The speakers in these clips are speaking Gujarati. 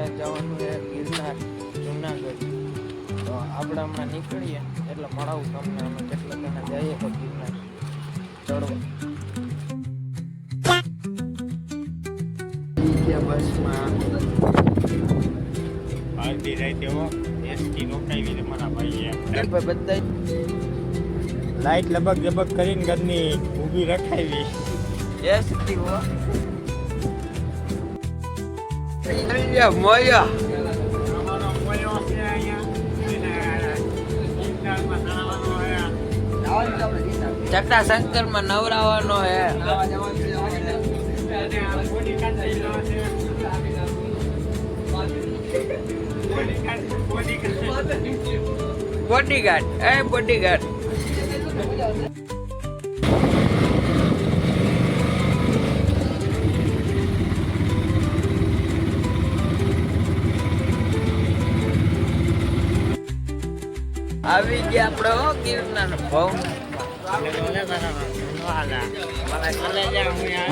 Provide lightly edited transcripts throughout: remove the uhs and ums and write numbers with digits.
આપણે જવાનું છે ગિરનાર જુનાગઢ. તો આપણે હમણાં નીકળીએ એટલે મળાવું તમને અમે કેટલા જણા જઈએ તો ગિરનાર ચડવા. બસમાં આરતી રાતે હો એસટી રોકાવી મારા ભાઈએ બધા લાઈટ લબક જબક કરીને ઘરની ઊભી રખાવી એસટી હો મોયા ચટ્ટા શંકર માં નવરાવાનો હે. બોડીગાર્ડ બોડીગાર્ડ આવી ગયા આપણે હો ગિરનાર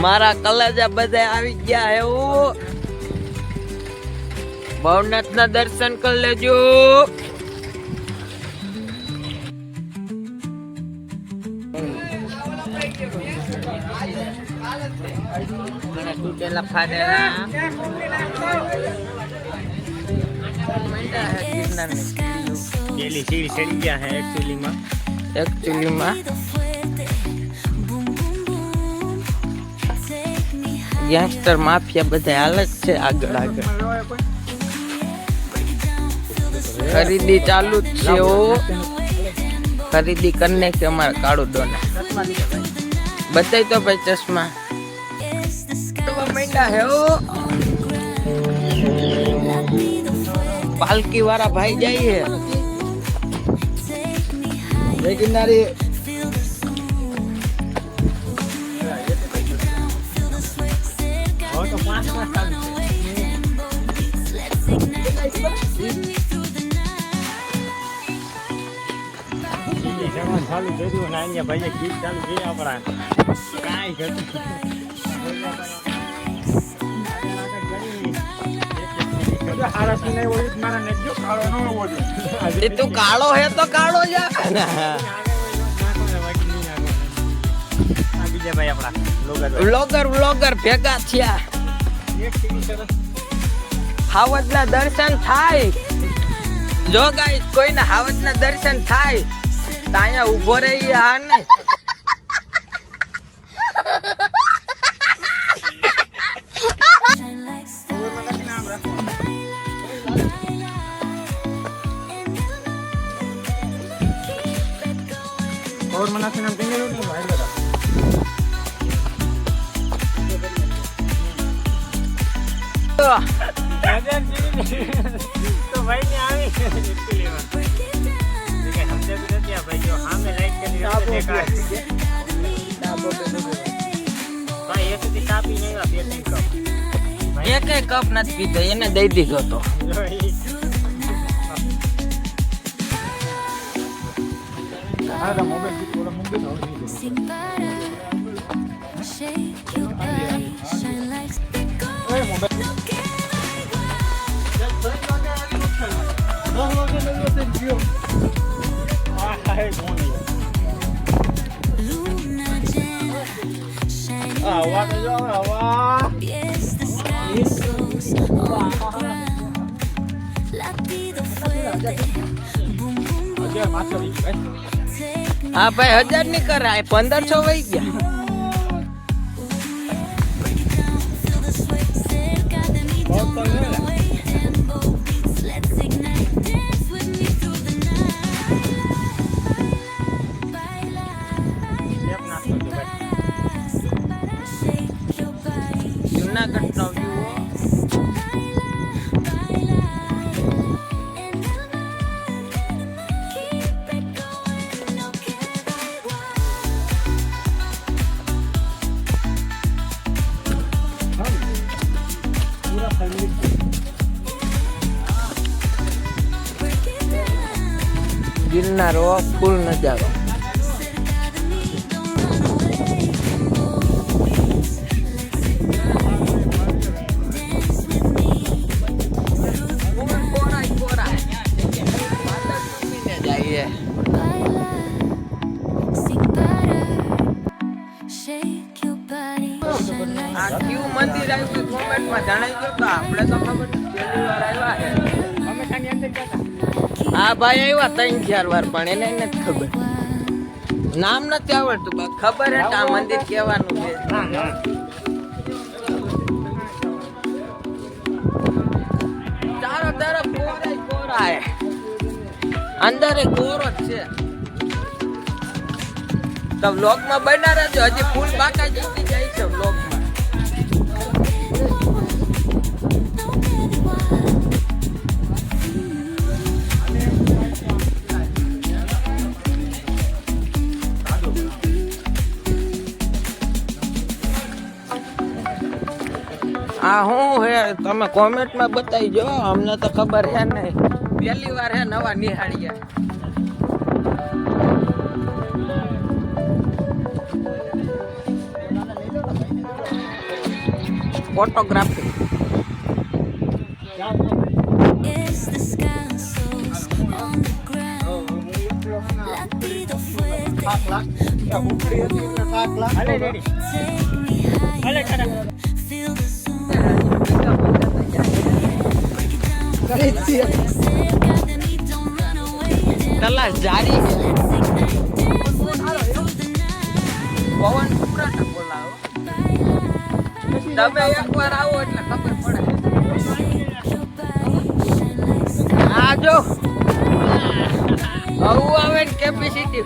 મારા કલેજા બધા આવી ગયા એવું. ભવનાથ ના દર્શન કરી લેજો. તૂટેલા ફાટેલા પેલી સીડી ચડી ગયા હે એકચ્યુઅલીમાં ગેંગસ્ટર માફિયા બધા હાલત છે આગળ આગળ. ખરીદી ચાલુ જ છે. ખરીદી કરને કે અમારા કાળુ ડોના બતાય તો ભાઈ ચશ્મા પાલકી વાળા ભાઈ જાય છે ગિરનારી. ચાલુ કર્યું ને અહીંયા ભાઈએ ગીત ચાલુ કર્યા આપણા કાંઈ ઘટતું તું કાળો હે તો કાળો જા. બીજા ભાઈ આપણા વ્લોગર ભેગા થયા. હાવજના દર્શન થાય. જો ગાઈસ કોઈને હાવજના દર્શન થાય તો અહીંયા ઉભો રહી આ ને और मना से नाम देंगे तो भाई बता तो भाई ने आवे इसलिए देखिए हमसे भी रहती है भाई जो हमें लाइट के लिए देखा भाई ये तो किताब ही नहीं आप ये नहीं कप એક કપ નથી પીધો એને દઈ દીધો તો. હા મોબાઈલ થી થોડા મોબાઈલ હા ભાઈ 1000 ની કરાય 1500 વહી ગયા. જુનાગઢ નો ગિરનારો ફૂલ નજારો. મંદિર આવ્યું કોમેન્ટમાં જણાવી દો તો આપણે તો ખબર નથી, પહેલી વાર આવ્યા છે. અમે ખાની અંદર જતા. આ ભાઈ આવ્યા 3-4 વાર પણ એને નથી ખબર, નામ નથી આવડતું, બસ ખબર હે કે આ મંદિર કેવાનું છે. ના ના ચારો તરફ કોરા કોરા હે, અંદર એ કોરો જ છે. તો વ્લોગમાં બના રહેજો, હજી ફૂલ બાકા જતી જાય છે વ્લોગમાં. આ હું હે તમે કોમેન્ટમાં બતાવી જો, અમને તો ખબર હે નહીં, પહેલી વાર હે નવા નિહાળ્યા. Photography Es descansos on the ground. Latido fuerte. હાલે રેડી Take me higher. હાલે ખાડા Feel the zoom. Break it down. Cerca de mí, don't run away. તલાશ જારી છે, Let's ignite. Dance with me through the night. પવન ઉપરાટ બોલાવો. તમે એકવાર આવો એટલે ખબર પડે. Your body shine like stars. આ જો આવું આવે ને કેપેસિટી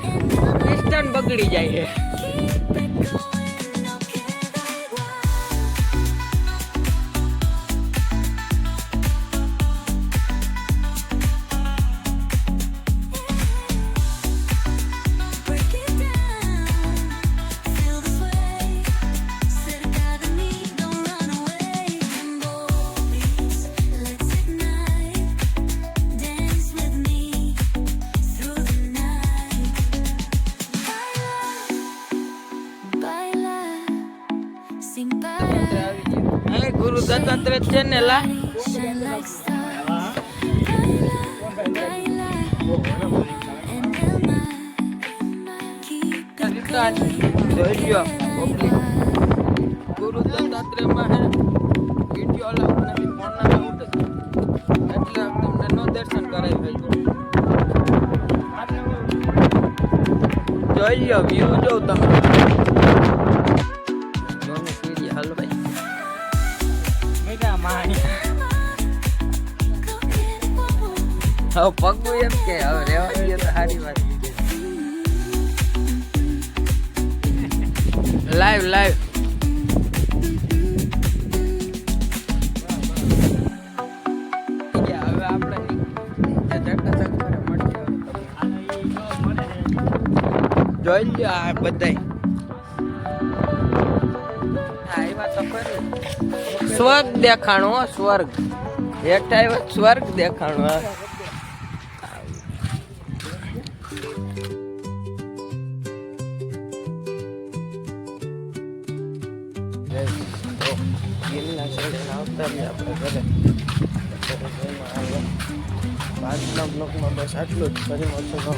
પિસ્ટન બગડી જાય છે. Keep it going, no queda igual. Break it down, feel the sway. Cerca de mí, don't run away. Boys, let's ignite. Dance with me through the night. Baila, sin parar. એ ગુરુ દત્તાત્રેય છે ને લા, Shine like stars. Baila, en el mar. Keep it જોઈ લ્યો પબ્લિક. ગુરુ દત્તાત્રેયમાં હે વિડીયો અલાઉડ નથી, ફોનના અલાઉડ જ. એટલે તમને નો દર્શન કરાવી ભાઈ. જોઈ લ્યો વ્યૂ જો તમે. જોને સીડી હાલ ભાઈ. મેગા માણી હવે પગું એમ કે હવે રેવા દઈએ તો સારી વાત. લાઈવ લાઈવ હવે આપણે જોઈ લ્યો આ બધાય આવ્યા તો ખરી. સ્વર્ગ દેખાણો હો, સ્વર્ગ હેઠ આવ્યા સ્વર્ગ દેખાણો. ગીરના છેડે આવતા રહ્યા આપણે ઘરે. આજના બ્લોગમાં બસ આટલું જ. ફરી મળશું.